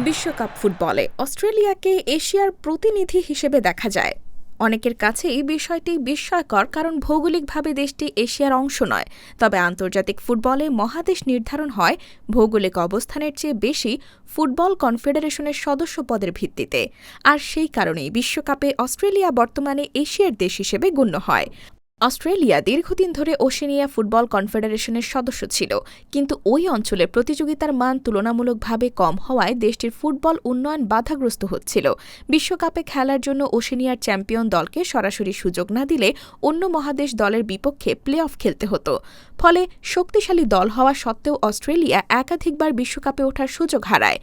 বিশ্বকাপ ফুটবলে অস্ট্রেলিয়াকে এশিয়ার প্রতিনিধি হিসেবে দেখা যায়। অনেকের কাছেই বিষয়টি বিস্ময়কর, কারণ ভৌগোলিকভাবে দেশটি এশিয়ার অংশ নয়। তবে আন্তর্জাতিক ফুটবলে মহাদেশ নির্ধারণ হয় ভৌগোলিক অবস্থানের চেয়ে বেশি ফুটবল কনফেডারেশনের সদস্য পদের ভিত্তিতে। আর সেই কারণেই বিশ্বকাপে অস্ট্রেলিয়া বর্তমানে এশিয়ার দেশ হিসেবে গণ্য হয়। অস্ট্রেলিয়া দীর্ঘদিন ধরে ওশেনিয়া ফুটবল কনফেডারেশনের সদস্য ছিল, কিন্তু ওই অঞ্চলে প্রতিযোগিতার মান তুলনামূলকভাবে কম হওয়ায় দেশটির ফুটবল উন্নয়ন বাধাগ্রস্ত হচ্ছিল। বিশ্বকাপে খেলার জন্য ওশেনিয়ার চ্যাম্পিয়ন দলকে সরাসরি সুযোগ না দিলে অন্য মহাদেশ দলের বিপক্ষে প্লে অফ খেলতে হতো। ফলে শক্তিশালী দল হওয়া সত্ত্বেও অস্ট্রেলিয়া একাধিকবার বিশ্বকাপে ওঠার সুযোগ হারায়।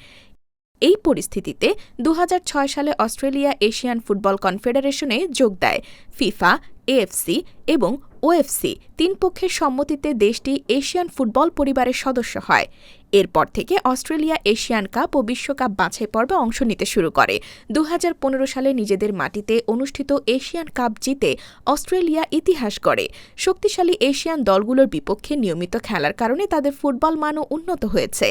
এই পরিস্থিতিতে ২০০৬ সালে অস্ট্রেলিয়া এশিয়ান ফুটবল কনফেডারেশনে যোগ দেয়। ফিফা, এএফসি এবং ওএফসি তিন পক্ষের সম্মতিতে দেশটি এশিয়ান ফুটবল পরিবারের সদস্য হয়। এরপর থেকে অস্ট্রেলিয়া এশিয়ান কাপ ও বিশ্বকাপ বাছাই পর্বে অংশ নিতে শুরু করে। ২০১৫ সালে নিজেদের মাটিতে অনুষ্ঠিত এশিয়ান কাপ জিতে অস্ট্রেলিয়া ইতিহাস গড়ে। শক্তিশালী এশিয়ান দলগুলোর বিপক্ষে নিয়মিত খেলার কারণে তাদের ফুটবল মানও উন্নত হয়েছে।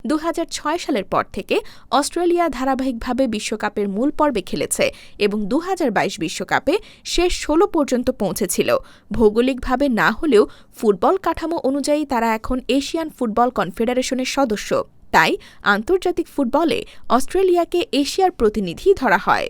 ২০০৬ সালের পর থেকে অস্ট্রেলিয়া ধারাবাহিকভাবে বিশ্বকাপের মূল পর্বে খেলেছে এবং ২০২২ বিশ্বকাপে শেষ ১৬ পর্যন্ত পৌঁছেছিল। ভৌগোলিকভাবে না হলেও ফুটবল কাঠামো অনুযায়ী তারা এখন এশিয়ান ফুটবল কনফেডারেশনের সদস্য। তাই আন্তর্জাতিক ফুটবলে অস্ট্রেলিয়াকে এশিয়ার প্রতিনিধি ধরা হয়।